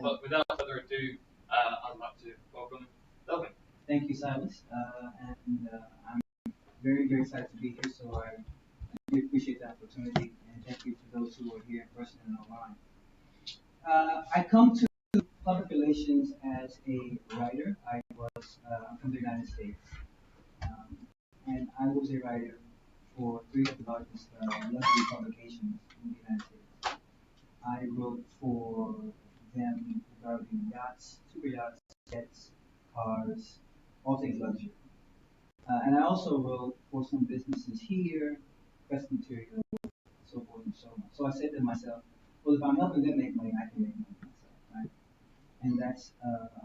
But without further ado, I'd like to welcome Delvin. Thank you, Silas. I'm very, very excited to be here. So I really appreciate the opportunity, and thank you to those who are here in person and online. I come to public relations as a writer. I'm from the United States, um, and I was a writer for three of the largest luxury publications in the United States. I wrote for them regarding yachts, super yachts, jets, cars, all things luxury. And I also wrote for some businesses here, press material, so forth and so on. So I said to myself, well, if I'm helping them make money, I can make money myself, right? And that's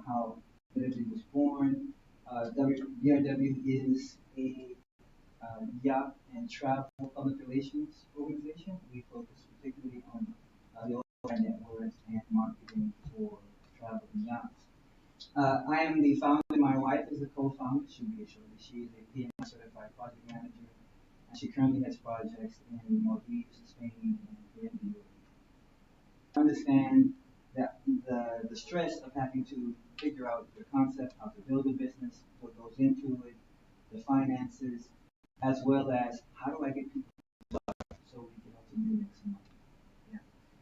how Liberty was born. DRW is a yacht and travel public relations organization. We focus particularly on the overall networks and marketing for travel and yachts. I am the founder. My wife is the co-founder. She'll be here shortly. She is a PMI certified project manager, and she currently has projects in Maldives, Spain, and Colombia. I understand that the stress of having to figure out the concept, how to build a business, what goes into it, the finances, as well as how do I get people to start so we can ultimately make some money. Yeah.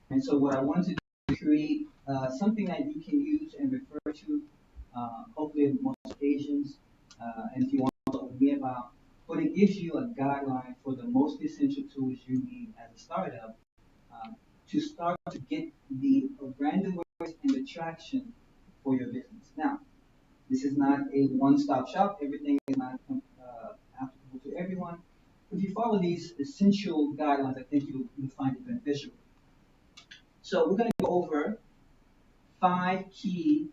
And so what I wanted to do is create something that you can use and refer to, hopefully on most occasions. And if you want to talk with me about, but it gives you a guideline for the most essential tools you need as a startup to start to get the brand awareness and the traction for your business. Now, this is not a one-stop shop. Everything is not applicable to everyone. If you follow these essential guidelines, I think you'll find it beneficial. So we're going to go over 5 keys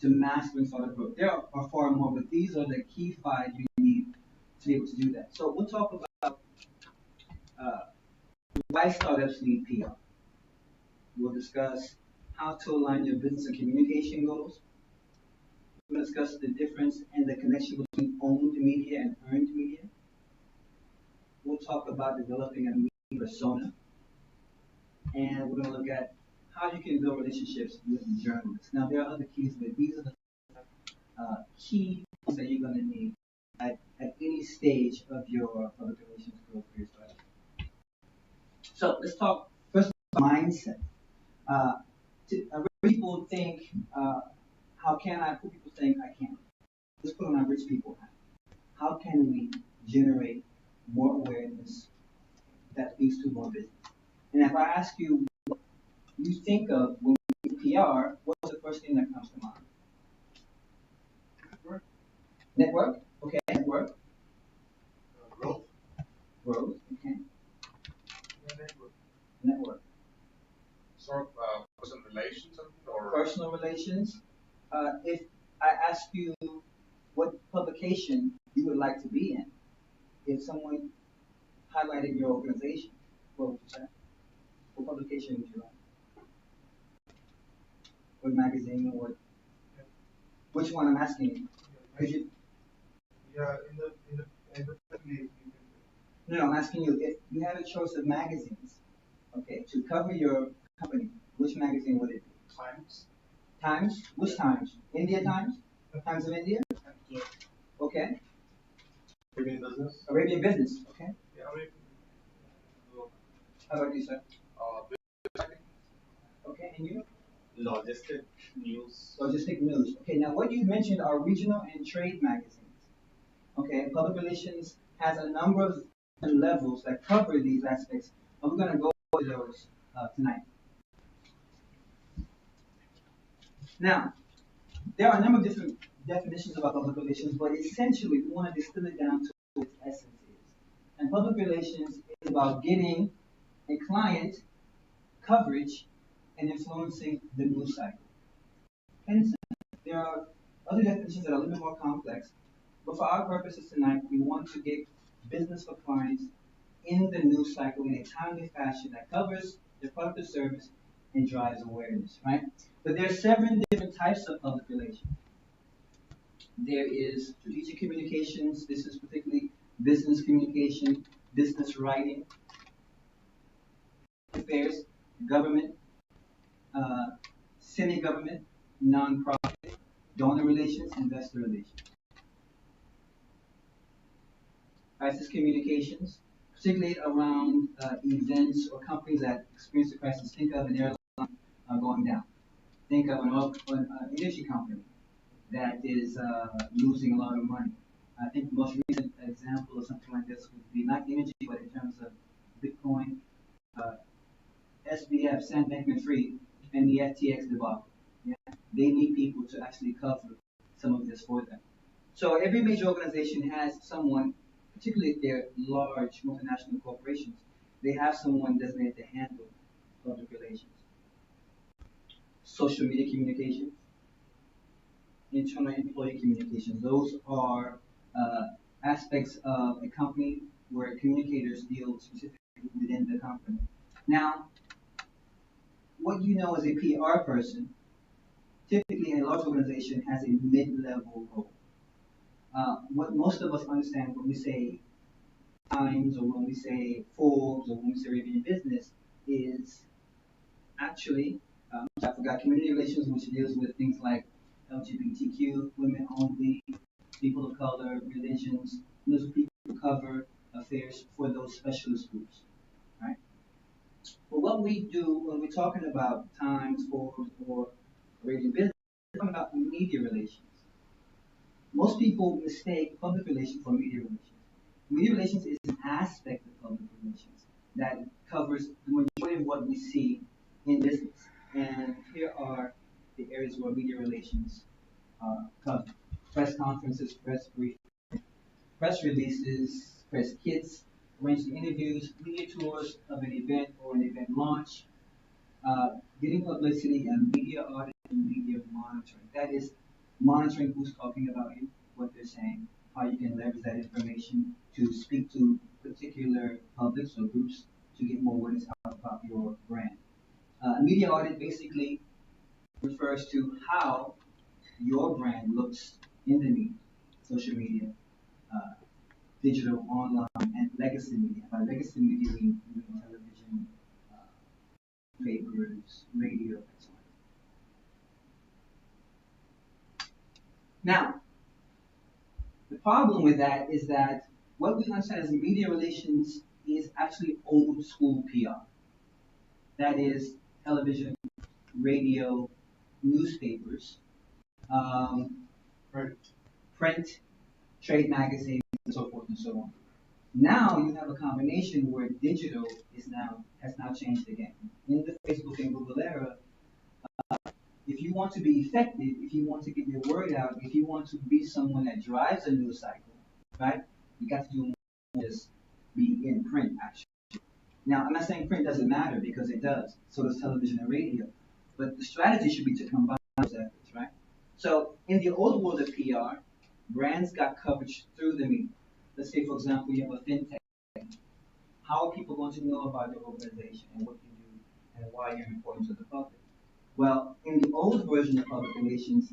to mastering startup growth. There are far more, but these are the key 5 you need to be able to do that. So we'll talk about uh, why startups need PR. We'll discuss how to align your business and communication goals. We'll discuss the difference and the connection between owned media and earned media. We'll talk about developing a media persona. And we're going to look at how you can build relationships with journalists. Now, there are other keys, but these are the key things that you're going to need at any stage of your public relations growth for your startup. So let's talk first about mindset. Rich people think, how can I? Poor people think I can't. Let's put on our rich people hat. How can we generate more awareness that leads to more business? And if I ask you what you think of when you think PR, what's the first thing that comes to mind? Network. Network? Okay, network. Growth. Growth, okay. Yeah, network. Network. Sort of personal relations or Personal relations. If I ask you what publication you would like to be in, if someone highlighted your organization, what would you say? What publication would you like? What magazine? What? yeah. Which one? I'm asking you. Could you? Yeah, in the family, No, I'm asking you. If you had a choice of magazines, okay, to cover your company, which magazine would it be? Times. Times? Which Times? India Times? Times of India? Yeah. Okay. Arabian business. Arabian Business. Okay. Yeah, Arabian. How about you, sir? Business. Okay, and you? Logistic news. Logistic News. Okay, now what you mentioned are regional and trade magazines. Okay, public relations has a number of different levels that cover these aspects, and we're going to go over those tonight. Now, there are a number of different definitions about public relations, but essentially we want to distill it down to what its essence is. And public relations is about getting a client coverage and influencing the news cycle. And there are other definitions that are a little bit more complex, but for our purposes tonight, we want to get business for clients in the news cycle in a timely fashion that covers their product or service and drives awareness, right? But there are 7 different types of public relations. There is strategic communications. This is particularly business communication, business writing, affairs, government, semi-government, non-profit, donor relations, investor relations. Crisis communications, particularly around events or companies that experience a crisis. Think of an airline going down. Think of an energy company that is losing a lot of money. I think the most recent example of something like this would be not energy, but in terms of Bitcoin, uh, SBF, Sam Bankman-Fried, and the FTX debacle. Yeah? They need people to actually cover some of this for them. So every major organization has someone, particularly if they're large multinational corporations, they have someone designated to handle public relations. Social media communications, internal employee communications. Those are aspects of a company where communicators deal specifically within the company. Now, what you know as a PR person, typically in a large organization, has a mid-level role. What most of us understand when we say Times or when we say Forbes or when we say Arabian Business is actually, I forgot community relations, which deals with things like LGBTQ, women only, people of color, religions. Those people who cover affairs for those specialist groups, right? But what we do when we're talking about Times, Forbes, or Arabian Business, we're talking about media relations. Most people mistake public relations for media relations. Media relations is an aspect of public relations that covers the majority of what we see in business. And here are the areas where media relations cover. Press conferences, press briefings, press releases, press kits, arranging interviews, media tours of an event or an event launch, getting publicity and media audit and media monitoring. That is monitoring who's talking about you, what they're saying, how you can leverage that information to speak to particular publics or groups to get more awareness out about your brand. Media audit basically refers to how your brand looks in the media, social media, uh, digital, online, and legacy media. By legacy media, we mean television, papers, radio, and so on. Now, the problem with that is that what we understand as media relations is actually old school PR. That is television, radio, newspapers, um, print, trade magazines, and so forth and so on. Now you have a combination where digital is now has now changed the game. In the Facebook and Google era, if you want to be effective, if you want to get your word out, if you want to be someone that drives a news cycle, right? You got to do more than just be in print. Actually, now I'm not saying print doesn't matter because it does. So does television and radio, but the strategy should be to combine those efforts, right? So in the old world of PR, brands got coverage through the media. Let's say, for example, you have a fintech. How are people going to know about your organization and what you do and why you're important to the public? Well, in the old version of public relations,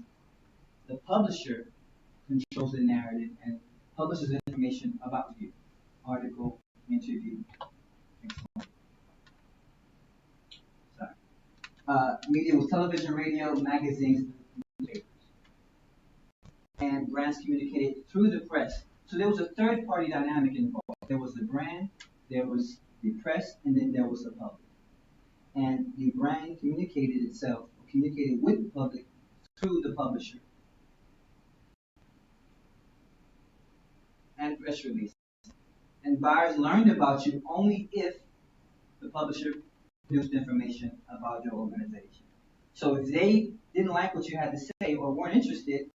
the publisher controls the narrative and publishes information about you. Article, interview, and so on. Sorry. Media was television, radio, magazines, newspapers. And brands communicated through the press. So there was a third party dynamic involved. There was the brand, there was the press, and then there was the public. And the brand communicated itself, or communicated with the public through the publisher and press release. And buyers learned about you only if the publisher produced information about your organization. So if they didn't like what you had to say or weren't interested,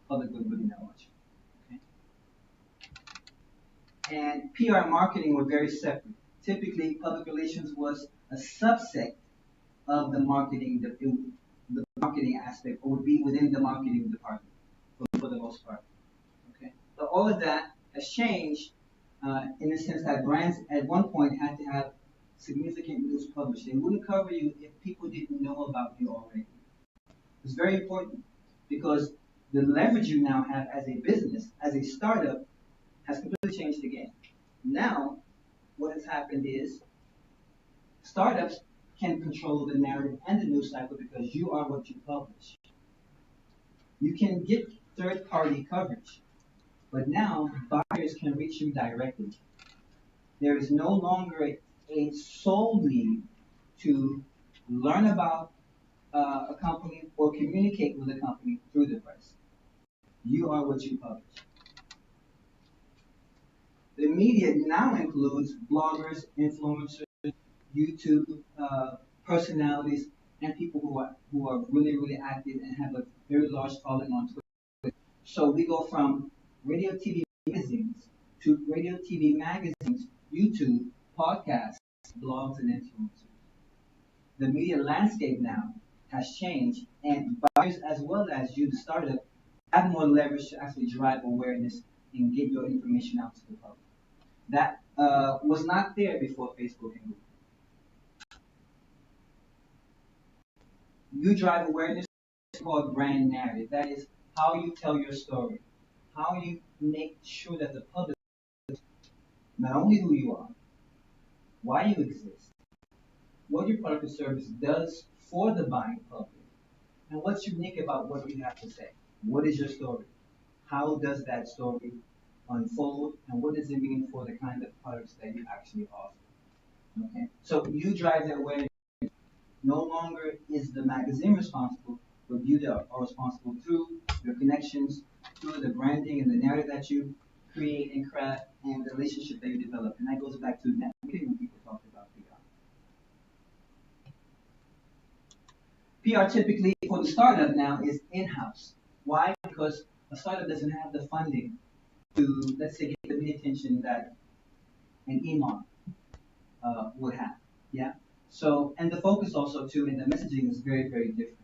public wouldn't really know much. Okay? And PR and marketing were very separate. Typically, public relations was a subset of the marketing, the marketing aspect, or would be within the marketing department for the most part. Okay, so all of that has changed in the sense that brands at one point had to have significant news published. They wouldn't cover you if people didn't know about you already. It's very important because the leverage you now have as a business, as a startup, has completely changed the game. Now, what has happened is startups can control the narrative and the news cycle because you are what you publish. You can get third party coverage, but now buyers can reach you directly. There is no longer a sole need to learn about a company or communicate with a company through the press. You are what you publish. The media now includes bloggers, influencers, YouTube personalities, and people who are really really active and have a very large following on Twitter. So we go from radio, TV, magazines to radio, TV, magazines, YouTube, podcasts, blogs, and influencers. The media landscape now has changed, and buyers as well as you, the startup, have more leverage to actually drive awareness and get your information out to the public. That was not there before Facebook and Google. You drive awareness is called brand narrative. That is how you tell your story, how you make sure that the public not only who you are, why you exist, what your product or service does for the buying public, and what's unique about what you have to say. What is your story? How does that story unfold, and what does it mean for the kind of products that you actually offer? Okay, so you drive that awareness. No longer is the magazine responsible, but you are responsible through your connections, through the branding and the narrative that you create and craft, and the relationship that you develop. And that goes back to networking when people talk about PR. PR typically for the startup now is in-house. Why? Because a startup doesn't have the funding to, let's say, get the media attention that an Elon would have. Yeah. So, and the focus also too, and the messaging is very, very different.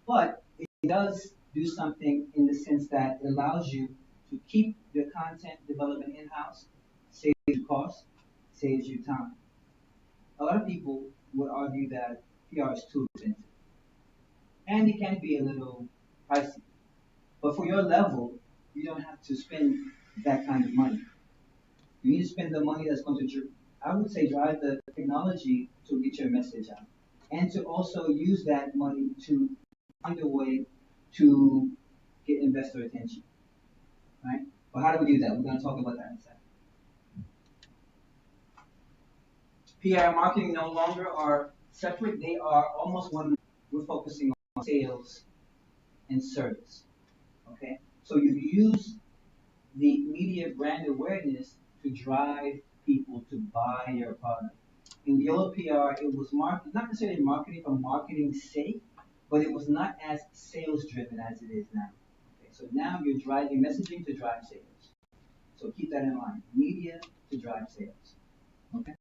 But it does do something in the sense that it allows you to keep your content development in-house, saves you cost, saves you time. A lot of people would argue that PR is too expensive, and it can be a little pricey. But for your level, you don't have to spend that kind of money. You need to spend the money that's going to, I would say, drive the technology to get your message out, and to also use that money to find a way to get investor attention, right? But how do we do that? We're going to talk about that in a second. PR and marketing no longer are separate. They are almost one. We're focusing on sales and service. Okay, so you use the media brand awareness to drive people to buy your product. In the old PR, it was not necessarily marketing for marketing's sake, but it was not as sales driven as it is now. Okay, so now you're driving messaging to drive sales. So keep that in mind. Media to drive sales. Okay.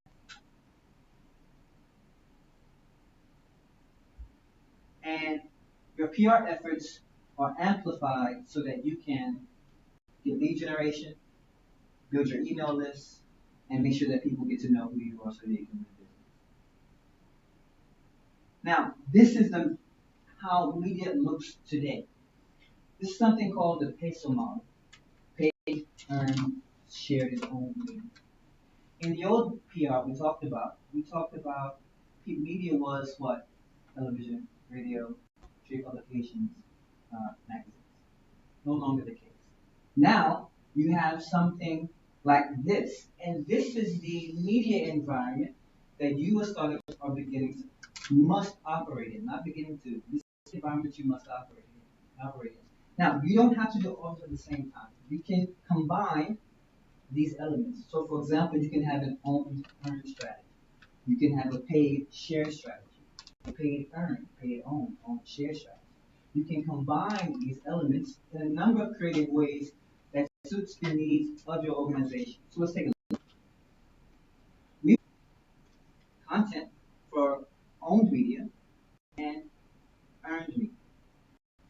And your PR efforts are amplified so that you can get lead generation, build your email list, and make sure that people get to know who you are so they can do business. Now, this is how media looks today. This is something called the peso model. Pay, earn, share is only. In the old PR we talked about media was what? Television, radio, trade publications, magazines. No longer the case. Now you have something like this, and this is the media environment that you as startups are beginning to must operate in, not beginning to. This is the environment you must operate in. Now you don't have to do all at the same time. You can combine these elements. So for example, you can have an own earn strategy. You can have a paid share strategy, a paid earn, paid own share strategy. You can combine these elements in a number of creative ways that suits the needs of your organization. So let's take a look. We content for owned media and earned media.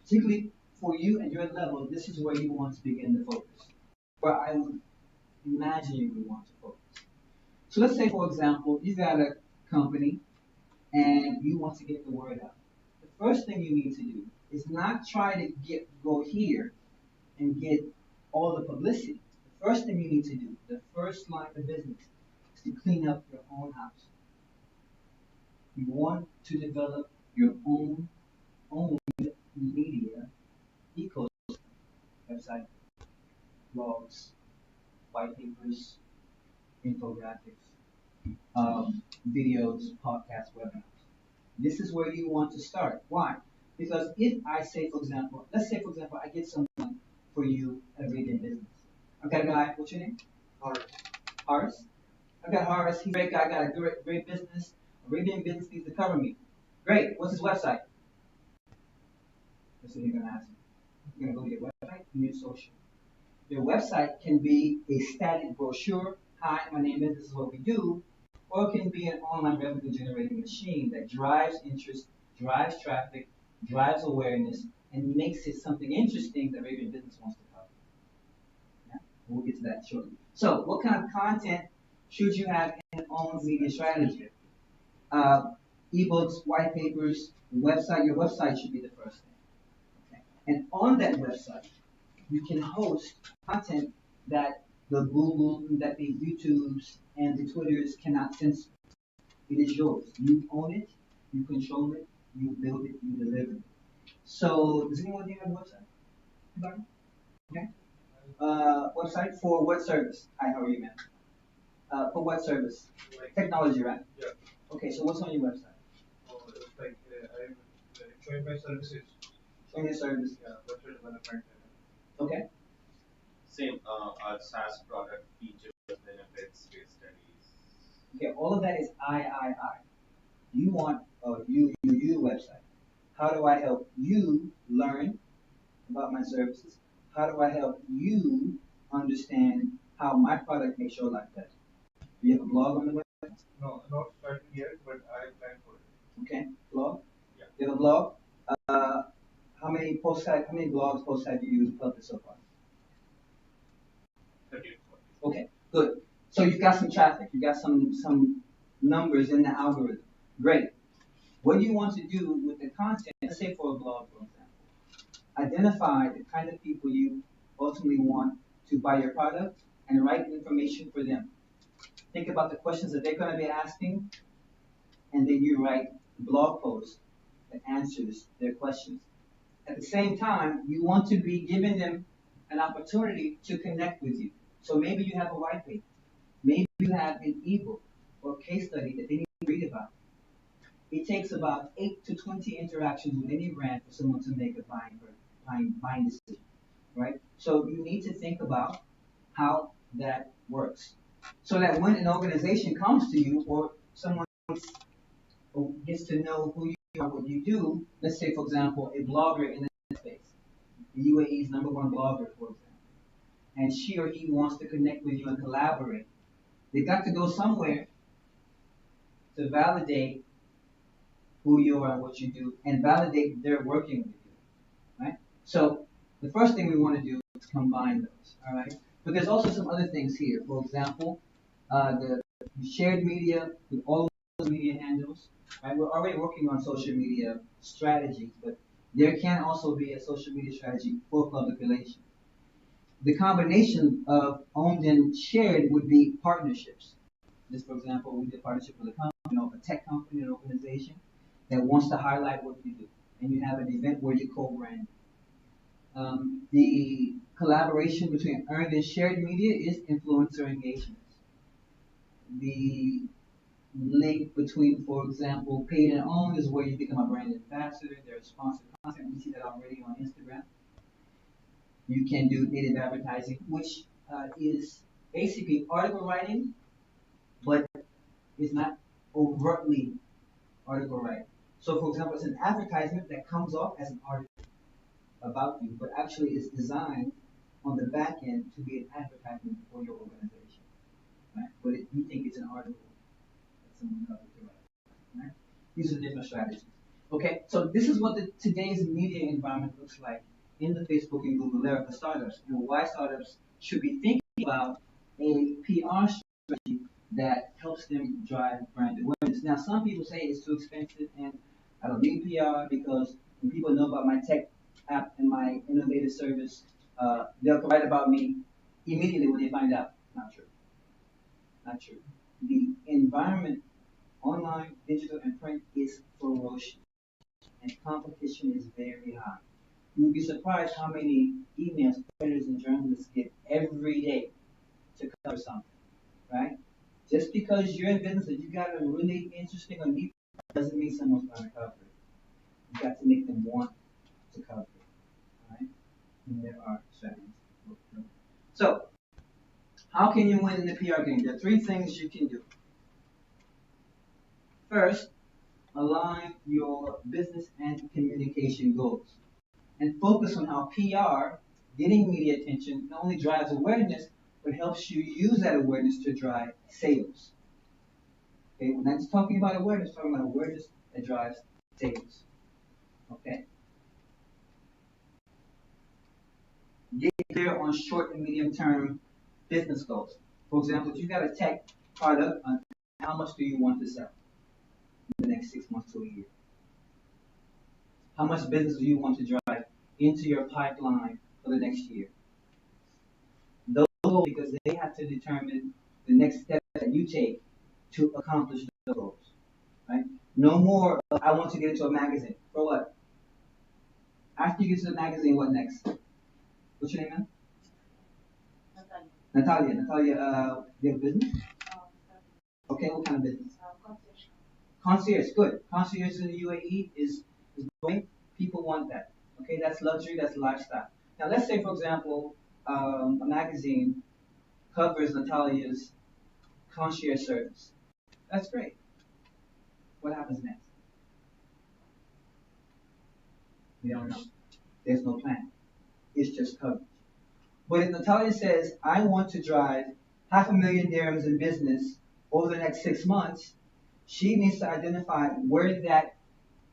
Particularly for you and your level, this is where you want to begin to focus. Where I would imagine you would want to focus. So let's say, for example, you've got a company and you want to get the word out. The first thing you need to do is not try to go here and get all the publicity. The first thing you need to do, the first line of business, is to clean up your own house. You want to develop your own media ecosystem, website, blogs, white papers, infographics, videos, podcasts, webinars. This is where you want to start. Why? Because if I say, for example, let's say, for example, I get someone for you at Arabian Business. I've got a guy, what's your name? Horace. Horace? I've got Horace, he's a great guy, got a great business. Arabian Business needs to cover me. Great, what's his website? That's what you're going to ask me. You're going to go to your website and your social. Your website can be a static brochure. Hi, my name is, this is what we do. Or it can be an online revenue generating machine that drives interest, drives traffic, drives awareness, and makes it something interesting that Arabian Business wants to cover. Yeah? We'll get to that shortly. So, what kind of content should you have in your own media strategy? Ebooks, white papers, website. Your website should be the first thing. Okay? And on that website, you can host content that the Google, that the YouTubes and the Twitters cannot censor. It is yours. You own it, you control it, you build it, you deliver it. So, does anyone here have a website? Anybody? Okay. Website for what service? Hi, how are you, man? For what service? Like, Technology, right? yeah. Okay, so what's on your website? It's like I'm showing my services. Showing your service. Yeah, virtual development. Okay. Same, our SaaS product features, benefits, case studies. Okay, all of that is I. You want you website. How do I help you learn about my services? How do I help you understand how my product makes your life better? Do you have a blog on the website? No, not started yet, but I plan for it. Okay, blog. Yeah. You have a blog. How many blogs posts have you published so far? 30 to 40. Okay, good. So you've got some traffic. You've got some numbers in the algorithm. Great. What do you want to do with the content? Let's say for a blog, for example. Identify the kind of people you ultimately want to buy your product and write information for them. Think about the questions that they're going to be asking, and then you write blog posts that answers their questions. At the same time, you want to be giving them an opportunity to connect with you. So maybe you have a white paper. Maybe you have an ebook or case study that they need to read about. It takes about 8 to 20 interactions with any brand for someone to make a buying decision, right? So you need to think about how that works. So that when an organization comes to you or someone gets to know who you are, what you do, let's say, for example, a blogger in the space, the UAE's number one blogger, for example, and she or he wants to connect with you and collaborate, they got to go somewhere to validate who you are and what you do, and validate they're working with you, right? So the first thing we want to do is combine those, all right? But there's also some other things here. For example, the shared media with all those media handles, right? We're already working on social media strategies, but there can also be a social media strategy for public relations. The combination of owned and shared would be partnerships. Just for example, we did a partnership with a company, a tech company, an organization that wants to highlight what you do, and you have an event where you co-brand. The collaboration between earned and shared media is influencer engagements. The link between, for example, paid and owned is where you become a brand ambassador. There's sponsored content. We see that already on Instagram. You can do native advertising, which is basically article writing, but is not overtly article writing. So, for example, it's an advertisement that comes off as an article about you, but actually is designed on the back end to be an advertisement for your organization, right? But you think it's an article that someone covered to write, right? These are different strategies. Okay, so this is what today's media environment looks like in the Facebook and Google era for startups, and why startups should be thinking about a PR strategy that helps them drive brand awareness. Now, some people say it's too expensive and I don't need PR because when people know about my tech app and my innovative service, they'll write about me immediately when they find out. Not true. Not true. The environment Online, digital, and print is ferocious, and competition is very high. You'd be surprised how many emails editors and journalists get every day to cover something, right? Just because you're in business and you got a really interesting or neat doesn't mean someone's going to cover it. You got to make them want to cover it, right? And there are strategies. So, how can you win in the PR game? There are three things you can do. First, align your business and communication goals and focus on how PR, getting media attention, not only drives awareness, but helps you use that awareness to drive sales. Okay, we're not just talking about awareness, we're talking about awareness that drives sales. Okay? Get clear on short and medium term business goals. For example, if you got a tech product, how much do you want to sell in the next 6 months to a year? How much business do you want to drive into your pipeline for the next year? Those goals, because they have to determine the next step that you take to accomplish those goals. Right? No more, I want to get into a magazine. For what? After you get to the magazine, what next? What's your name, man? Natalia. Natalia, you have a business? Okay, what kind of business? Concierge, good. Concierge in the UAE is great. People want that. Okay, that's luxury, that's lifestyle. Now, let's say, for example, a magazine covers Natalia's concierge service. That's great. What happens next? We don't know. There's no plan. It's just coverage. But if Natalia says, I want to drive 500,000 dirhams in business over the next 6 months, she needs to identify where that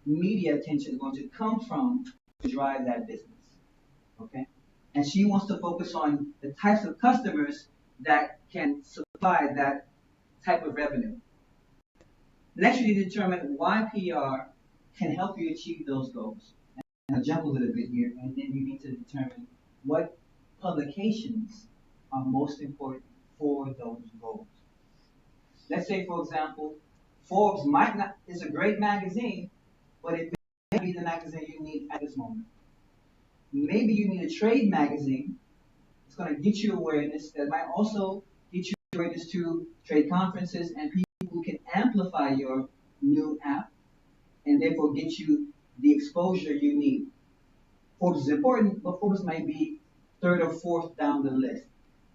media attention is going to come from to drive that business. Okay? And she wants to focus on the types of customers that can supply that type of revenue. Next, you need to determine why PR can help you achieve those goals. And I'll jump a little bit here, and then you need to determine what publications are most important for those goals. Let's say, for example, Forbes might not is a great magazine, but it may be the magazine you need at this moment. Maybe you need a trade magazine. It's going to get you awareness. That might also get you awareness to trade conferences and people who can amplify your new app and therefore get you the exposure you need. Forbes is important, but Forbes might be third or fourth down the list.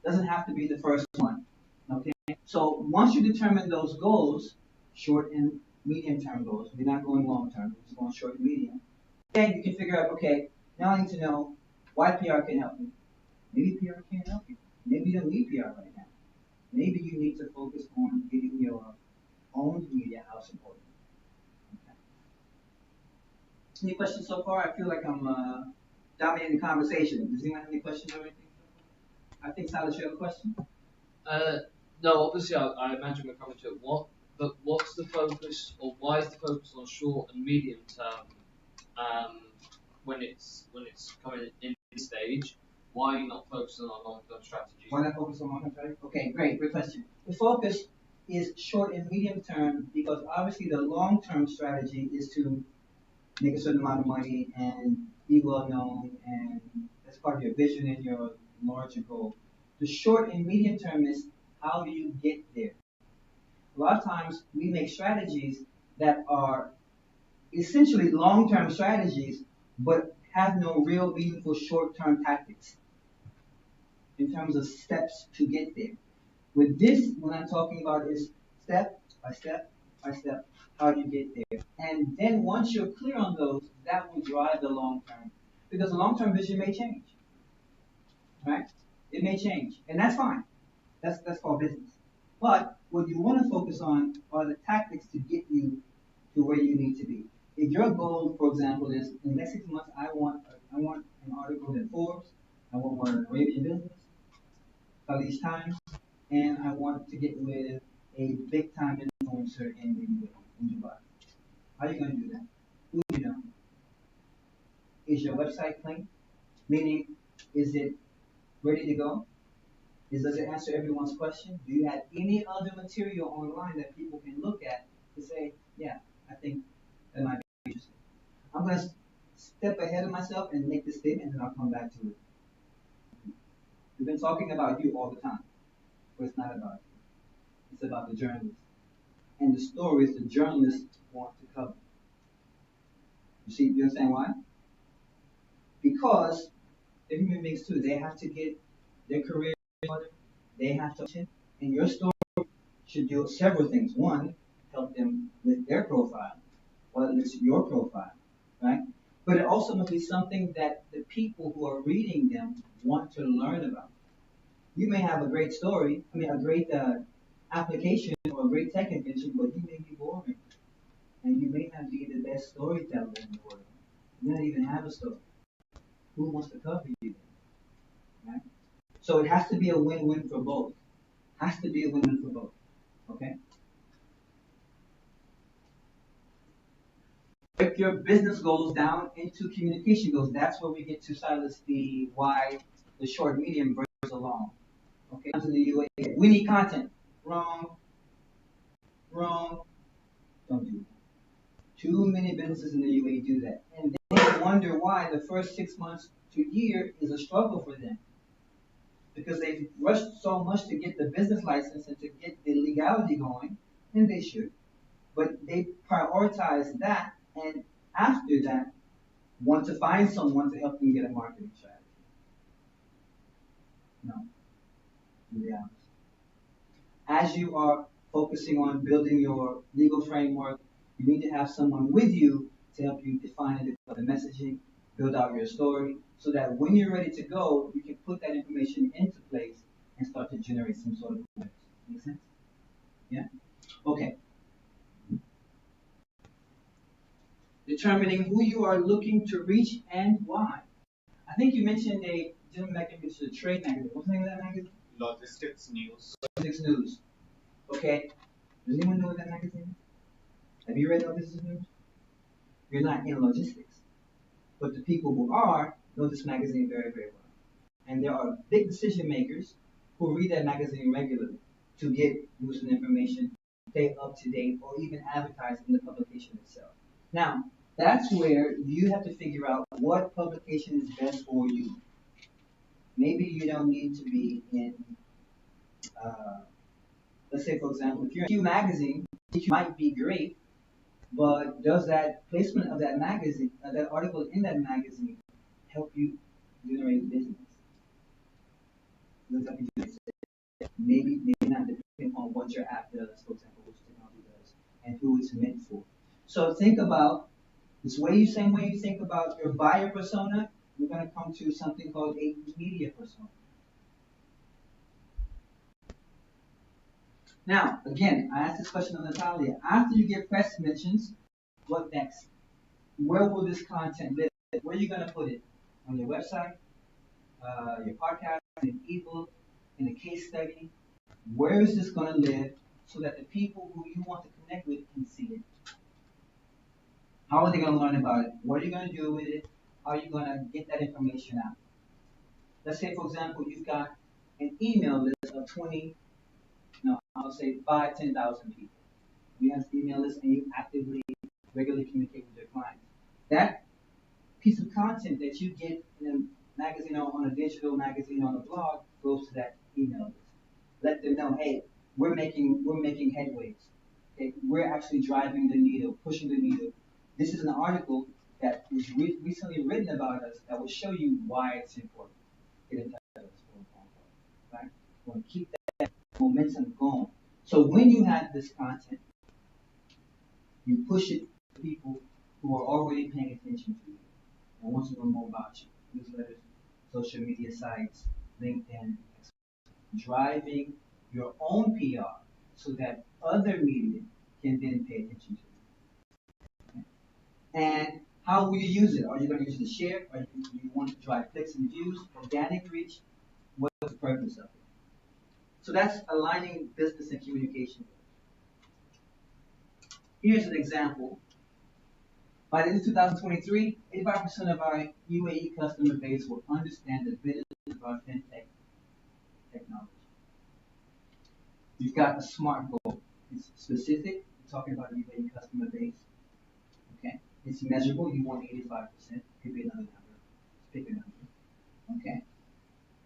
Doesn't have to be the first one. Okay. So once you determine those goals, short and medium term goals, we're not going long term, we're just going short and medium. Then you can figure out, okay, now I need to know why PR can help me. Maybe PR can't help you. Maybe you don't need PR right now. Maybe you need to focus on getting your own media house important. Okay. Any questions so far? I feel like I'm dominating the conversation. Does anyone have any questions or anything? I think Silas, you have a question? No, obviously, I imagine we're coming to it. But what's the focus, or why is the focus on short and medium term when it's coming in this stage? Why are you not focusing on long-term strategy? Why not focus on long-term strategy? Okay, great question. The focus is short and medium term because obviously the long-term strategy is to make a certain amount of money and be well known, and that's part of your vision and your larger goal. The short and medium term is how do you get there? A lot of times we make strategies that are essentially long-term strategies, but have no real meaningful short-term tactics in terms of steps to get there. With this, what I'm talking about is step by step by step, how do you get there? And then once you're clear on those, that will drive the long term. Because the long-term vision may change. Right? It may change. And that's fine. That's called business. But what you want to focus on are the tactics to get you to where you need to be. If your goal, for example, is in the next 6 months, I want an article in Forbes, I want one in Arabian Business, Khaleej Times, and I want to get with a big time influencer in the UAE, in Dubai. How are you going to do that? Who do you know? Is your website clean? Meaning, is it ready to go? Does it answer everyone's question? Do you have any other material online that people can look at to say, yeah, I think that might be interesting. I'm going to step ahead of myself and make this statement, and then I'll come back to it. We've been talking about you all the time, but it's not about you. It's about the journalist and the stories the journalists want to cover. You see, you understand why? Because they're human beings too. They have to get their career in order. They have to, and your story should do several things. One, help them with their profile, while it lifts your profile, right? But it also must be something that the people who are reading them want to learn about. You may have a great story, a great application or a great tech invention, but you may be boring, and you may not be the best storyteller in the world. You may not even have a story. Who wants to cover you? Right? So it has to be a win-win for both. Has to be a win-win for both. Okay? Break your business goals down into communication goals. That's where we get to silence the why the short medium versus the long. Okay? To the UA. We need content. Wrong. Wrong. Don't do that. Too many businesses in the UAE do that. And they wonder why the first 6 months to year is a struggle for them. Because they've rushed so much to get the business license and to get the legality going, and they should. But they prioritize that, and after that, want to find someone to help them get a marketing strategy. No, to be honest. As you are focusing on building your legal framework, you need to have someone with you to help you define and develop the messaging, build out your story, so that when you're ready to go, you can put that information into place and start to generate some sort of awareness. Make sense? Yeah? Okay. Determining who you are looking to reach and why. I think you mentioned a gentleman back in the trade magazine. What's the name of that magazine? Logistics news. Logistics News. Okay. Does anyone know what that magazine is? Have you read Logistics News? You're not in logistics. But the people who are know this magazine very, very well. And there are big decision makers who read that magazine regularly to get news and information, stay up to date, or even advertise in the publication itself. Now, that's where you have to figure out what publication is best for you. Maybe you don't need to be in, uh, let's say, for example, if you're in Q magazine, it might be great, but does that placement of that magazine, that article in that magazine, help you generate business? Does that help you generate sales? Maybe not, depending on what your app does, for example, which technology does, and who it's meant for. So think about same way you think about your buyer persona, we're going to come to something called a media persona. Now, again, I asked this question of Natalia. After you get press mentions, what next? Where will this content live? Where are you going to put it? On your website, your podcast, in an ebook, in a case study? Where is this going to live so that the people who you want to connect with can see it? How are they going to learn about it? What are you going to do with it? How are you going to get that information out? Let's say, for example, you've got an email list of 20, no, I'll say 5, 10,000 people. You have an email list and you actively, regularly communicate with your clients. That piece of content that you get in a magazine or on a digital magazine or on a blog goes to that email list. Let them know, hey, we're making headways. Okay? We're actually driving the needle, pushing the needle. This is an article that was recently written about us that will show you why it's important. Get in touch with us for a phone call. Right? We want to keep that momentum going. So when you have this content, you push it to people who are already paying attention to you and want to know more about you. Newsletters, social media sites, LinkedIn, driving your own PR so that other media can then pay attention to you. And how will you use it? Are you going to use it to share? Or do you want to drive clicks and views, organic reach? What's the purpose of it? So that's aligning business and communication. Here's an example. By the end of 2023, 85% of our UAE customer base will understand the benefits of our fintech technology. You've got a SMART goal. It's specific, talking about your customer base. Okay, it's measurable. You want 85%. Could be another number. Pick a number. Okay.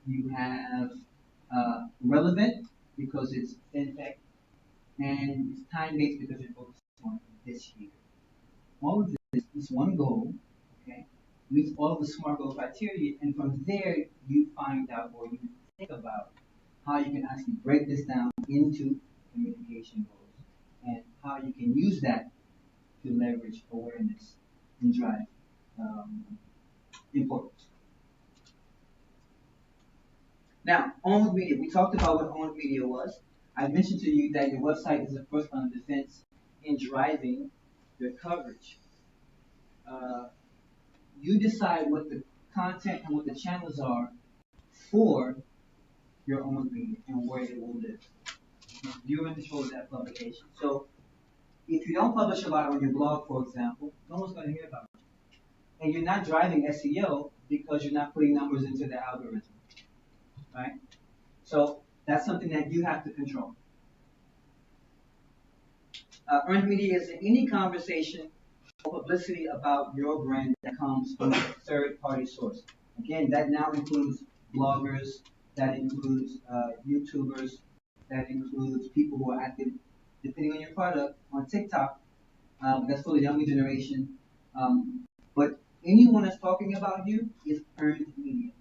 You have relevant because it's fintech, and it's time based because you're focused on this year. All of this is one goal. Okay, meets all of the SMART goal criteria, and from there you find out or you think about how you can actually break this down into communication goals and how you can use that to leverage awareness and drive um, importance. Now, owned media. We talked about what owned media was. I mentioned to you that your website is the first line of defense in driving your coverage. Uh, you decide what the content and what the channels are for your own media and where it will live. You're in control of that publication. So if you don't publish a lot on your blog, for example, no one's going to hear about it. And you're not driving SEO because you're not putting numbers into the algorithm, right? So that's something that you have to control. Earned media is any conversation or publicity about your brand that comes from a third-party source. Again, that now includes bloggers, that includes YouTubers, that includes people who are active, depending on your product, on TikTok. That's for the younger generation. But anyone that's talking about you is earned media,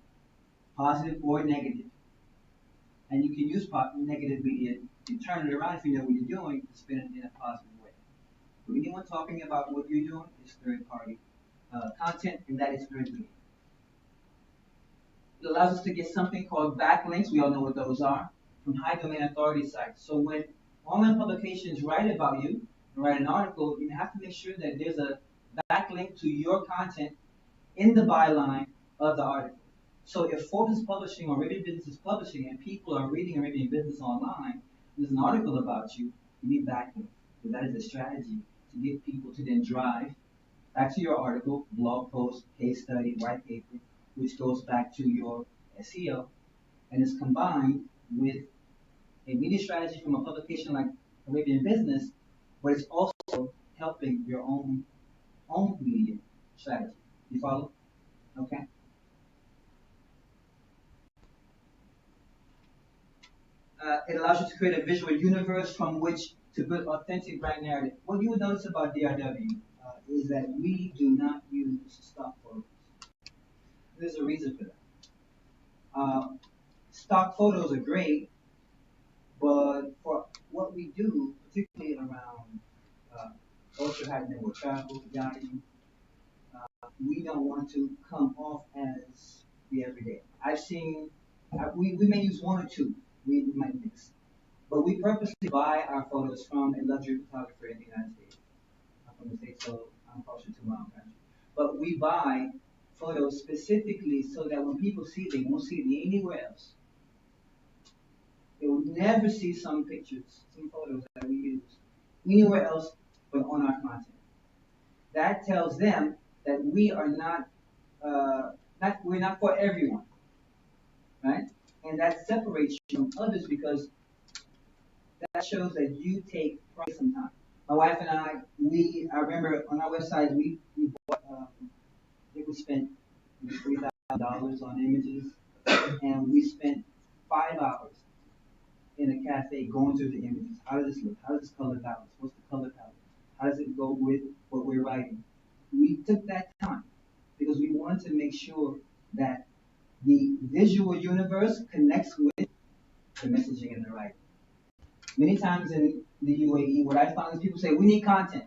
positive or negative. And you can use negative media to turn it around if you know what you're doing to spin it in a positive way. But anyone talking about what you're doing is third party content, and that is earned media. It allows us to get something called backlinks. We all know what those are from high domain authority sites. So when online publications write about you, write an article, you have to make sure that there's a backlink to your content in the byline of the article. So if Forbes is publishing or Arabian Business is publishing and people are reading Arabian Business online, there's an article about you, you need backlinks. Because that is a strategy to get people to then drive back to your article, blog post, case study, white paper, which goes back to your SEO and is combined with a media strategy from a publication like Arabian Business, but it's also helping your own media strategy. You follow? Okay. It allows you to create a visual universe from which to build authentic brand narrative. What you would notice about DRW is that we do not use stock photos. There's a reason for that. Stock photos are great, but for what we do, particularly around ultra high net worth travel, yachting, we don't want to come off as the everyday. I've seen, we may use one or two, we might mix. But we purposely buy our photos from a luxury photographer in the United States. I'm from the States, so I'm closer to my own country. But we buy photos specifically so that when people see it, they won't see it anywhere else. They will never see some pictures, some photos that we use anywhere else but on our content. That tells them that we are we're not for everyone, right? And that separates you from others because that shows that you take pride sometimes. My wife and I remember on our website, we bought, I think we spent $3,000 on images, and we spent 5 hours in a cafe going through the images. How does this look? How does this color balance? What's the color palette? How does it go with what we're writing? We took that time because we wanted to make sure that the visual universe connects with the messaging and the writing. Many times in the UAE, what I find is people say, we need content.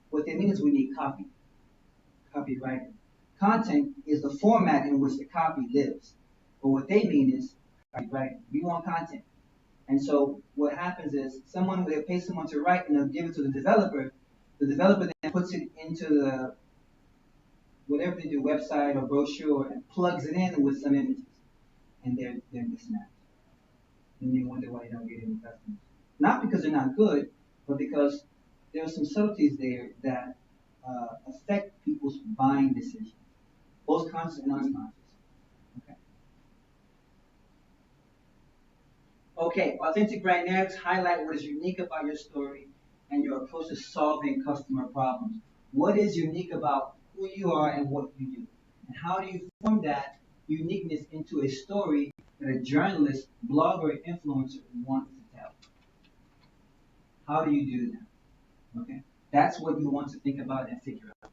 What they mean is we need copywriting. Content is the format in which the copy lives. But what they mean is copywriting. We want content. And so what happens is they'll pay someone to write and they'll give it to the developer. The developer then puts it into the whatever they do, website or brochure, and plugs it in with some images. And they're mismatched. And they wonder why they don't get any customers. Not because they're not good, but because there are some subtleties there that affect people's buying decisions, both conscious and unconscious. Okay, authentic brand narratives highlight what is unique about your story and your approach to solving customer problems. What is unique about who you are and what you do? And how do you form that uniqueness into a story that a journalist, blogger, influencer wants to tell? How do you do that? Okay? That's what you want to think about and figure out.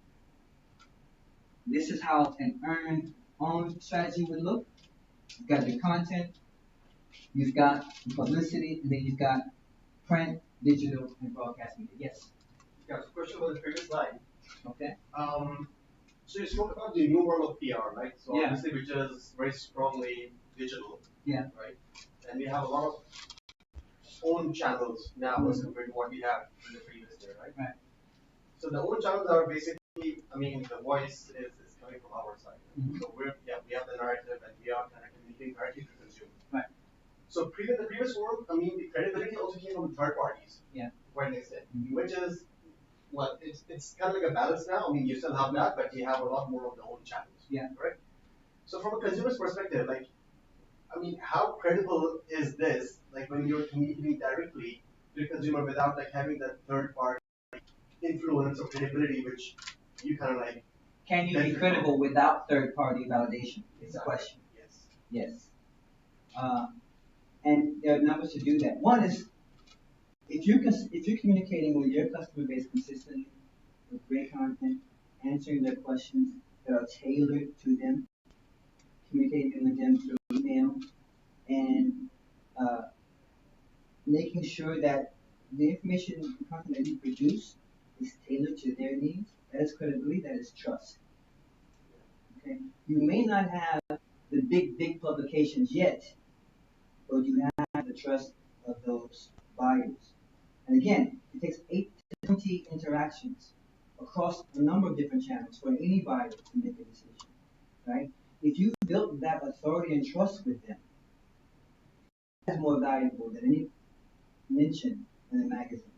This is how an owned strategy would look. You've got the content, you've got the publicity, and then you've got print, digital, and broadcast media. Yes. Yeah, so question about the previous slide. Okay. So you spoke about the new world of PR, right? So Yeah. obviously, which is very strongly digital, Yeah. right? And we have a lot of own channels now as compared to what we had in the previous year, right? Right. So the own channels are basically, I mean, the voice is coming from our side. Mhm. So we have the narrative and we are kind of communicating directly to the consumer. Right. So the previous world, I mean, the credibility also came from third parties. Yeah. Quite an extent, Mhm. which is well, it's kind of like a balance now. I mean, you still have that, but you have a lot more of the own channels. Yeah. Correct. So from a consumer's perspective, like, I mean, how credible is this? Like when you're communicating directly to the consumer without like having that third party influence or credibility, which you kind of like. Can you be credible without third party validation? Is the question. Yes. Yes. And there are numbers to do that. One is if you're communicating with your customer base consistently with great content, answering their questions that are tailored to them, communicating with them through email, and uh, making sure that the information and content that you produce is tailored to their needs. That is credibility. That is trust. Okay. You may not have the big publications yet, but you have the trust of those buyers. And again, it takes 8 to 20 interactions across a number of different channels for any buyer to make a decision, right? If you built that authority and trust with them, that's more valuable than any mention in a magazine.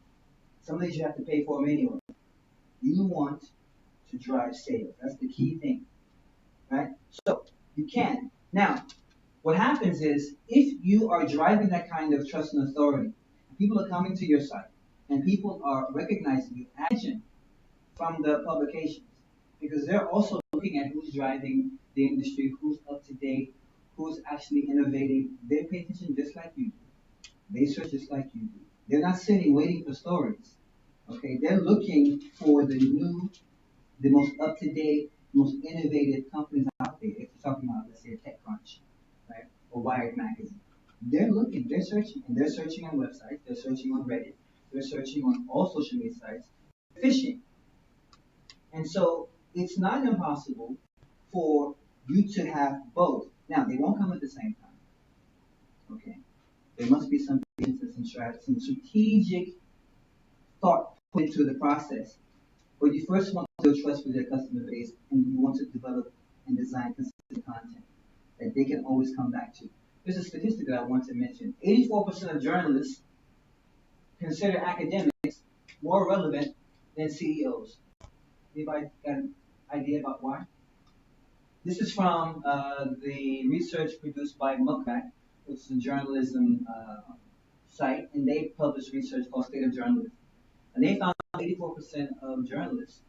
Some of these you have to pay for them anyway. You want to drive sales. That's the key thing, right? So you can. Now, what happens is if you are driving that kind of trust and authority, people are coming to your site and people are recognizing you, action from the publications because they're also looking at who's driving the industry, who's up to date, who's actually innovating. They pay attention just like you do. They search just like you do. They're not sitting waiting for stories. Okay, they're looking for the new, the most up to date, most innovative companies out there. If you're talking about, let's say, a TechCrunch, right, or Wired magazine, they're looking, they're searching, and they're searching on websites, they're searching on Reddit, they're searching on all social media sites, fishing. And so it's not impossible for you to have both. Now, they won't come at the same time. Okay. There must be some business and strategy, some strategic thought put into the process. But you first want to build trust with your customer base and you want to develop and design consistent content that they can always come back to. There's a statistic that I want to mention. 84% of journalists consider academics more relevant than CEOs. Anybody got an idea about why? This is from the research produced by Muckrack, which is a journalism site, and they published research called State of Journalism. And they found 84% of journalists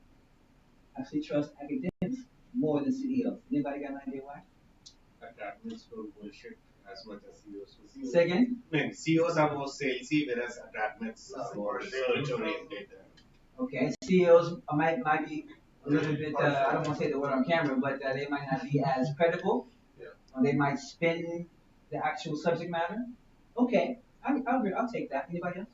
actually trust academics more than CEOs. Anybody got an idea why? Academics will bullshit as much as CEOs. So CEOs Say again? I mean, CEOs are more salesy, whereas academics are more research oriented. Okay, CEOs might be a little bit, I don't want to say the word on camera, but they might not be as credible. Yeah. Or they might spin the actual subject matter. Okay, I'll agree. I'll take that. Anybody else?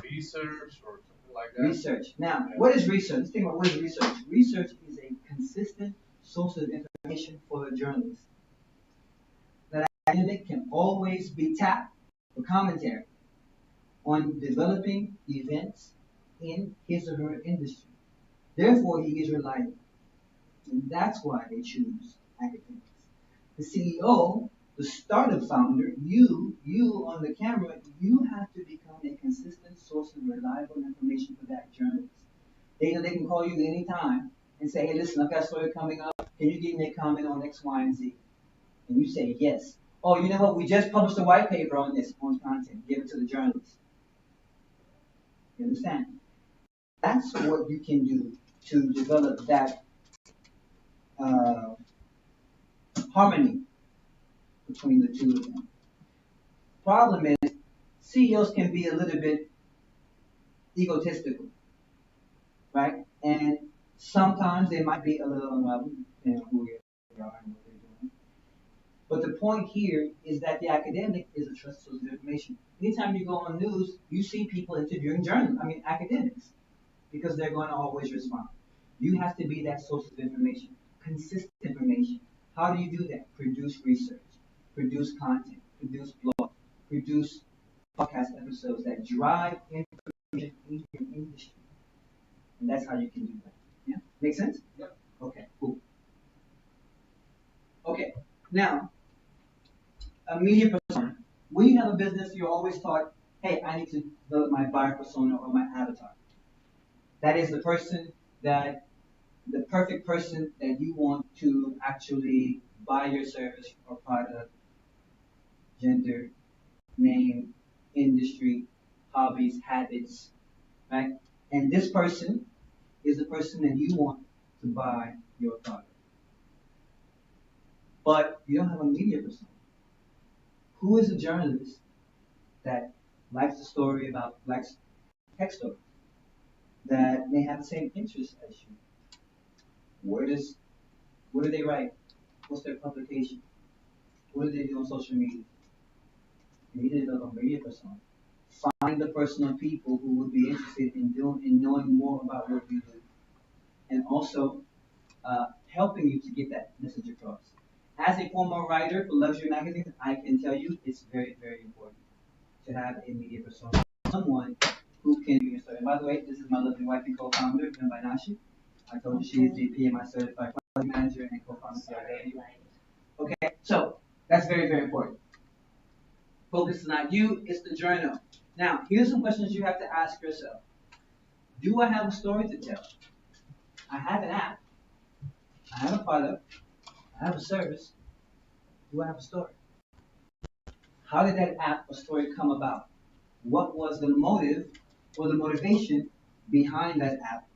Research or something like that. Research. Now, what is research? Let's think about what is research. Research is a consistent source of information for a journalist. That academic can always be tapped for commentary on developing events in his or her industry. Therefore, he is reliable. And that's why they choose academics. The CEO, the startup founder, you on the camera, you have to become a consistent source of reliable information for that journalist. They know they can call you anytime and say, hey, listen, I've got a story coming up. Can you give me a comment on X, Y, and Z? And you say yes. Oh, you know what? We just published a white paper on this, on content. Give it to the journalist. You understand? That's what you can do to develop that uh, harmony between the two of them. Problem is, CEOs can be a little bit egotistical, right? And sometimes they might be a little unraveled, depending on who they are and what they're doing. But the point here is that the academic is a trusted source of information. Anytime you go on news, you see people interviewing academics, because they're going to always respond. You have to be that source of information, consistent information. How do you do that? Produce research, produce content, produce blog, produce podcast episodes that drive information into your industry. And that's how you can do that. Yeah? Make sense? Yep. Okay, cool. Okay, now, a media persona. When you have a business, you're always taught, hey, I need to develop my buyer persona or my avatar. That is the person that, the perfect person that you want to actually buy your service or product, gender, name, industry, hobbies, habits, right? And this person is the person that you want to buy your product. But you don't have a media persona. Who is a journalist that likes a story about, likes tech stories, that may have the same interests as you? Where does, what do they write? What's their publication? What do they do on social media? You need to develop a media persona. Find the personal people who would be interested in doing in knowing more about what you do, and also helping you to get that message across. As a former writer for luxury magazines, I can tell you it's very, very important to have a media persona, someone who can do your story. And by the way, this is my lovely wife and co-founder, Nashi. I told you she is the PMI certified quality manager and co-founder of CRA. Okay, so that's very, very important. Focus is not you, it's the journal. Now, here's some questions you have to ask yourself. Do I have a story to tell? I have an app. I have a product. I have a service. Do I have a story? How did that app or story come about? What was the motive or the motivation behind that app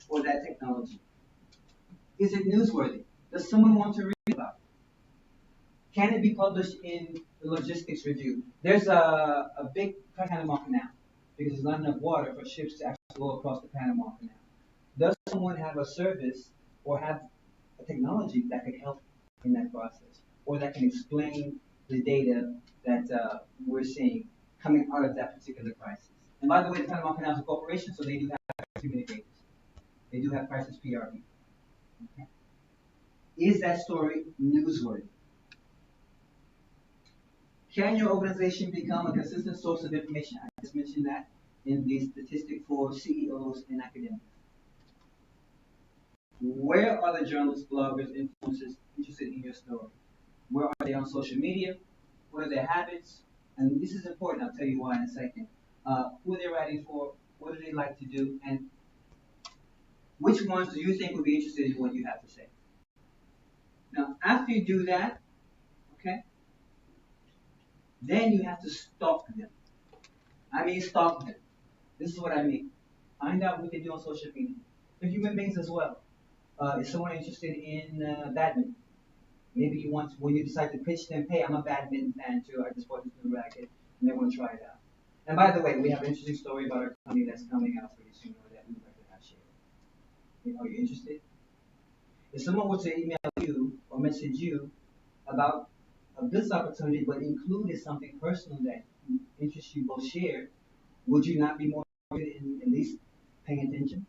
or that technology? Is it newsworthy? Does someone want to read about it? Can it be published in the logistics review? There's a big Panama Canal because there's not enough water for ships to actually go across the Panama Canal. Does someone have a service or have a technology that could help in that process, or that can explain the data that we're seeing coming out of that particular crisis? And by the way, the Panama Canal is a corporation, so they do have communicators. They do have crisis PR people. Okay. Is that story newsworthy? Can your organization become a consistent source of information? I just mentioned that in the statistic for CEOs and academics. Where are the journalists, bloggers, influencers interested in your story? Where are they on social media? What are their habits? And this is important. I'll tell you why in a second. Who are they writing for? What do they like to do? And which ones do you think would be interested in what you have to say? Now, after you do that, okay, then you have to stalk them. I mean, stalk them. This is what I mean. Find out what they do on social media. They're human beings as well. Is someone interested in badminton? Maybe you want, when you decide to pitch them, hey, I'm a badminton fan too. I just bought this new racket, and they want to try it out. And by the way, we have an interesting story about our company that's coming out pretty soon, or that we would like to have shared. Are you interested? If someone were to email you or message you about a business opportunity, but included something personal that interests you both shared, would you not be more interested in at least paying attention,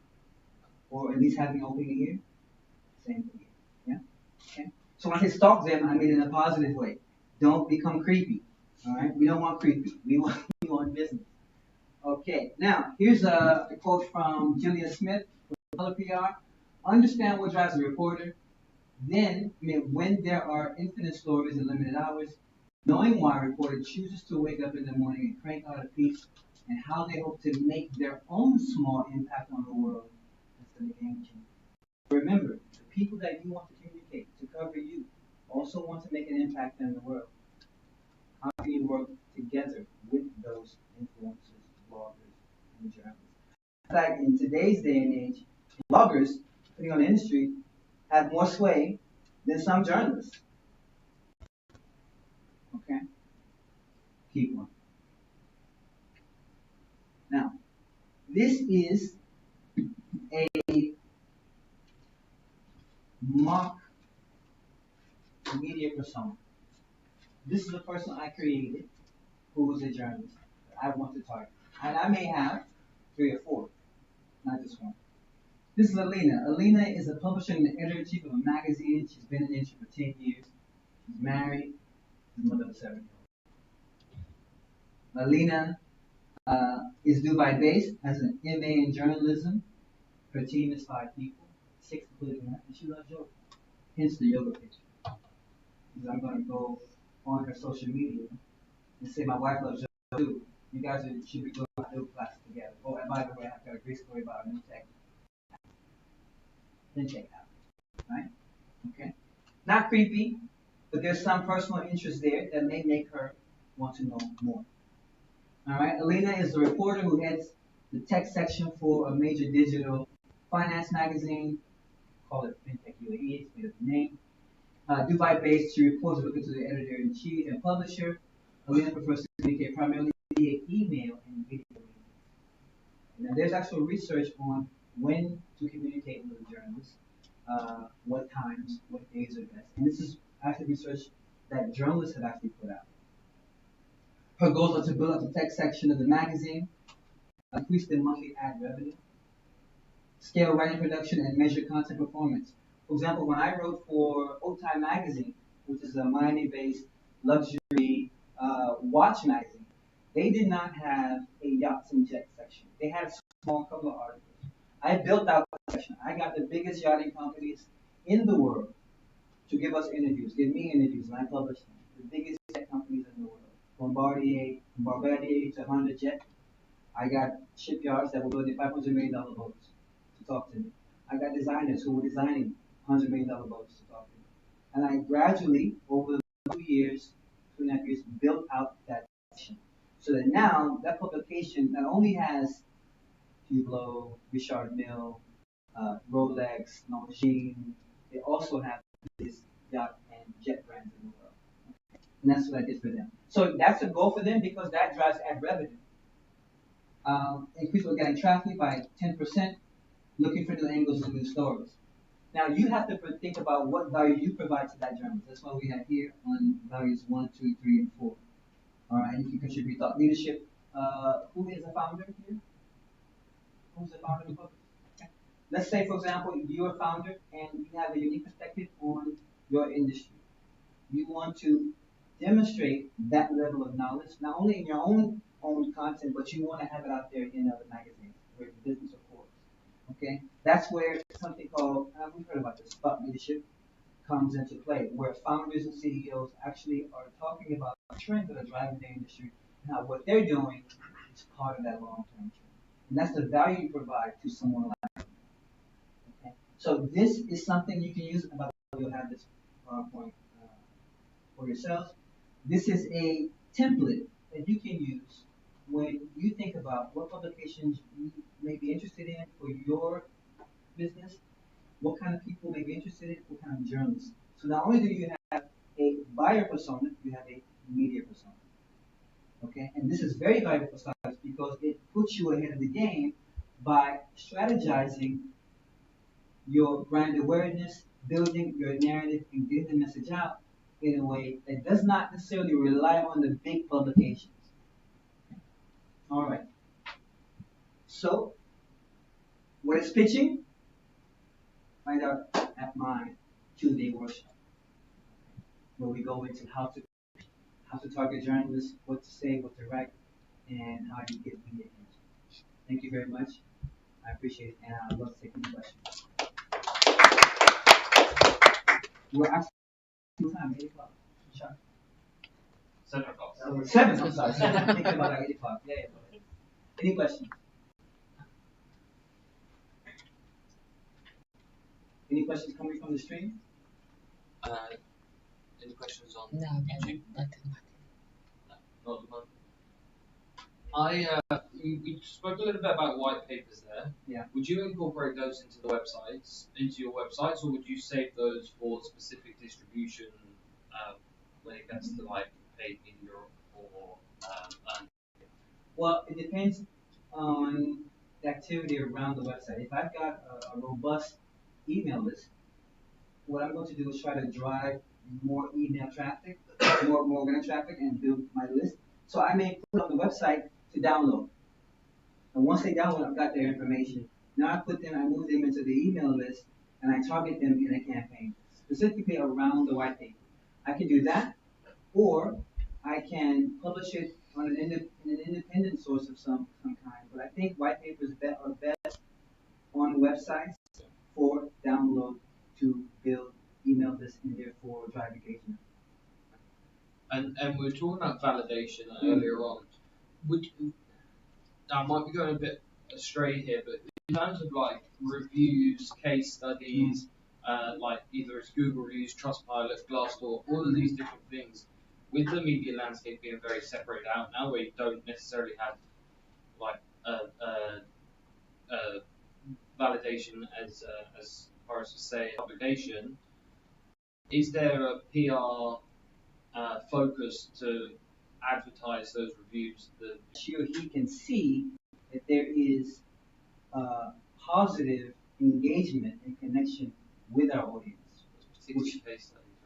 or at least having an open ear? Same thing. Yeah. Okay. So when I say stalk them, I mean in a positive way. Don't become creepy. All right. We don't want creepy. We want business. Okay. Now here's a quote from Julia Smith with Color PR. Understand what drives a reporter. Then, when there are infinite stories and limited hours, knowing why a reporter chooses to wake up in the morning and crank out a piece, and how they hope to make their own small impact on the world, that's the game changer. Remember, the people that you want to communicate, to cover you, also want to make an impact in the world. How can you work together with those influencers, bloggers, and journalists? In fact, in today's day and age, bloggers, depending on the industry, have more sway than some journalists. Okay? Keep on. Now, this is a mock media persona. This is a person I created who was a journalist that I want to target. And I may have 3 or 4, not just one. This is Alina. Alina is a publisher and the editor-in-chief of a magazine. She's been in the industry for 10 years. She's married. She's the mother of a 7-year-old. Alina is Dubai-based, has an MA in journalism. Her team is 5 people, 6 including her, and she loves yoga. Hence the yoga picture. Because I'm going to go on her social media and say my wife loves yoga too. You guys should be doing my yoga class together. Oh, and by the way, I've got a great story about a new tech. Then check it out. Right? Okay. Not creepy, but there's some personal interest there that may make her want to know more. All right. Alina is the reporter who heads the tech section for a major digital finance magazine. Call it FinTech UAE. It's made up the name. Dubai-based, she reports looking to the editor-in-chief and publisher. Alina prefers to communicate primarily via email and video meetings. Now, there's actual research on when to communicate with a journalist, what times, what days are best. And this is actually research that journalists have actually put out. Her goals are to build up the tech section of the magazine, increase their monthly ad revenue, scale writing production, and measure content performance. For example, when I wrote for Otai Magazine, which is a Miami-based luxury watch magazine, they did not have a yachts and jets section. They had a small couple of articles. I built out that section. I got the biggest yachting companies in the world to give us interviews, give me interviews, and I published them. The biggest jet companies in the world. Bombardier to Honda Jet. I got shipyards that were building $500 million boats to talk to me. I got designers who were designing $100 million boats to talk to me. And I gradually, over the 2 years, 2.5 years, built out that section. So that now, that publication not only has Hublot, Richard Mille, Rolex, Longines, they also have this yacht and jet brands in the world. And that's what I did for them. So that's a goal for them because that drives ad revenue. Increase organic traffic by 10%, looking for new angles and new stories. Now you have to think about what value you provide to that journalist. That's why we have here on values 1, 2, 3, and 4. All right, you can contribute thought leadership. Who is a founder here? Who's the founder of the book? Okay. Let's say, for example, you're a founder and you have a unique perspective on your industry. You want to demonstrate that level of knowledge, not only in your own content, but you want to have it out there in other magazines or business reports. Okay, that's where something called we've heard about this thought leadership comes into play, where founders and CEOs actually are talking about trends that are driving their industry and how what they're doing is part of that long-term trend. And that's the value you provide to someone like them. Okay, so this is something you can use. About you'll have this PowerPoint for yourselves. This is a template that you can use when you think about what publications you may be interested in for your business, what kind of people may be interested in, what kind of journalists. So not only do you have a buyer persona, you have a media persona. Okay, and this is very valuable for startups because it puts you ahead of the game by strategizing your brand awareness, building your narrative, and getting the message out in a way that does not necessarily rely on the big publications. All right. So, what is pitching? Find out at my Tuesday workshop, where we go into how to target journalists, what to say, what to write, and how to get media attention. Thank you very much. I appreciate it, and I'd love to take any questions. We're actually time 8 o'clock. Sure. 7 o'clock. 7. I'm sorry. 7. I'm thinking about 8 o'clock. Yeah. Any questions? Any questions coming from the stream? Any questions on No, YouTube? nothing. No, not at the moment. we spoke a little bit about white papers there. Yeah. Would you incorporate those into into your websites, or would you save those for specific distribution when it gets to like paid media or Well, it depends on the activity around the website. If I've got a robust email list, what I'm going to do is try to drive more email traffic, more organic traffic, and build my list. So I may put on the website to download. And once they download, I've got their information. Now I move them into the email list, and I target them in a campaign, specifically around the white paper. I can do that, or I can publish it on in an independent source of some kind. But I think white papers are best on websites for download to build email lists and therefore drive engagement. and we were talking about validation earlier on. Would I might be going a bit astray here, but in terms of like reviews, case studies, like either it's Google reviews, Trustpilot, Glassdoor, all of these different things, with the media landscape being very separated out now, where you don't necessarily have like a validation as far as to say publication, is there a PR focus to advertise those reviews? Sure, he can see that there is positive engagement and connection with our audience. Particularly case studies,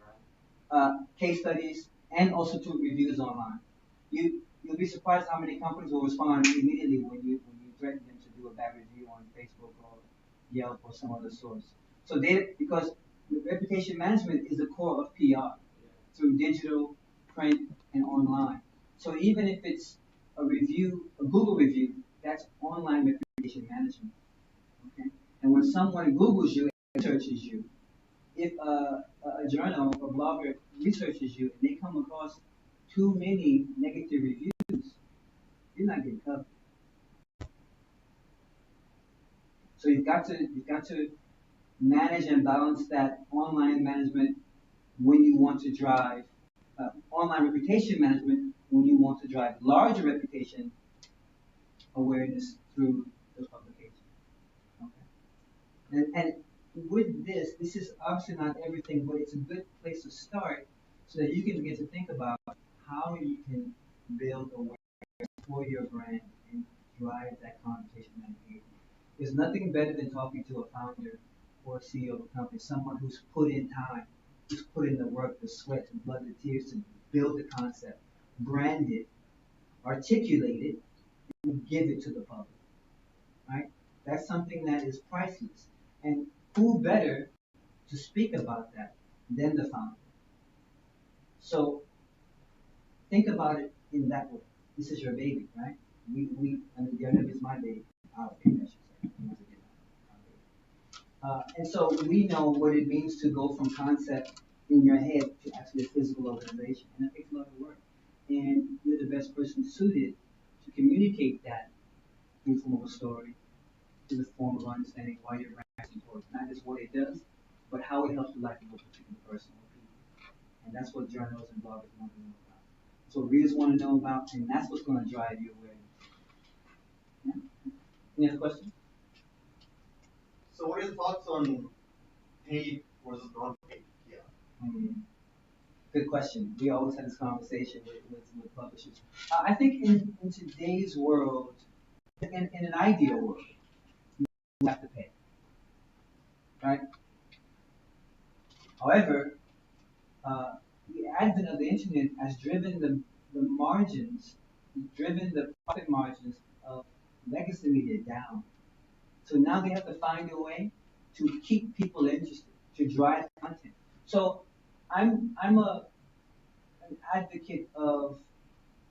right? Case studies and also to reviews online. You'll be surprised how many companies will respond immediately when you threaten them to do a bad review on Facebook or Yelp or some other source. So because reputation management is the core of PR through digital, print, and online. So even if it's a review, a Google review, that's online reputation management. Okay? And when someone Googles you and researches you, if a journal or blogger researches you and they come across too many negative reviews, you're not getting covered. So you've got to manage and balance that online management when you want to drive online reputation management when you want to drive larger reputation awareness through those publications. Okay. And with this is obviously not everything, but it's a good place to start so that you can begin to think about how you can build awareness for your brand and drive that conversation and engagement. There's nothing better than talking to a founder or a CEO of a company, someone who's put in time, who's put in the work, the sweat, the blood, the tears to build the concept, brand it, articulate it, and give it to the public. Right? That's something that is priceless. And who better to speak about that than the founder? So think about it in that way. This is your baby, right? I mean, the other is my baby. Our baby, I should say. And so we know what it means to go from concept in your head to actually a physical organization. And it takes a lot of work. And you're the best person suited to communicate that in the form of a story, in the form of understanding why your brand is important. Not just what it does, but how it helps the life of a particular person or people. And that's what journalists and bloggers want to know about. That's what readers want to know about, and that's what's going to drive you awareness. Yeah? Any other questions? So what are your thoughts on paid versus non-paid PR? Good question. We always have this conversation with publishers. I think in today's world, in an ideal world, you have to pay, right? However, the advent of the internet has driven the margins, driven the profit margins of legacy media down. So now they have to find a way to keep people interested, to drive content. So I'm an advocate of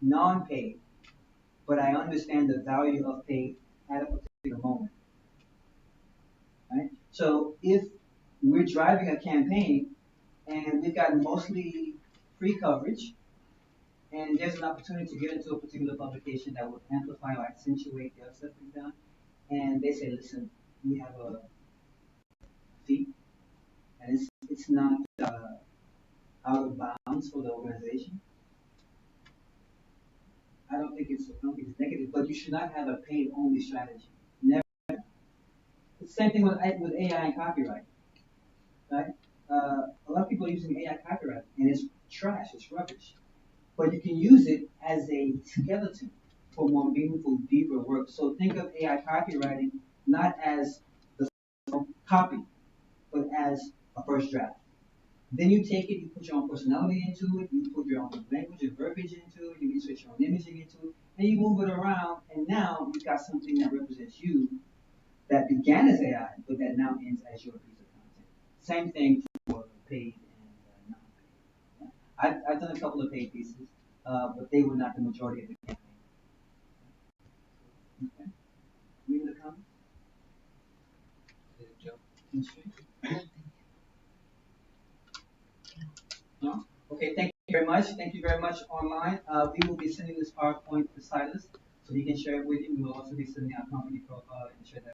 non-paid, but I understand the value of paid at a particular moment. Right? So if we're driving a campaign and we've got mostly free coverage, and there's an opportunity to get into a particular publication that will amplify or accentuate the other stuff we've done, and they say, listen, we have a fee, and it's not out of bounds for the organization. I don't think it's negative, but you should not have a paid only strategy. Never. The same thing with AI and copyright, right? A lot of people are using AI copyright, and it's trash, it's rubbish. But you can use it as a skeleton for more meaningful, deeper work. So think of AI copywriting not as the copy, but as a first draft. Then you take it, you put your own personality into it, you put your own language and verbiage into it, you insert your own imaging into it, and you move it around, and now you've got something that represents you that began as AI, but that now ends as your piece of content. Same thing for paid and non-paid. I've done a couple of paid pieces, but they were not the majority of the campaign. Okay. Read the comments. No? Okay, thank you very much. Thank you very much online. We will be sending this PowerPoint to Silas so he can share it with you. We will also be sending our company profile and share that.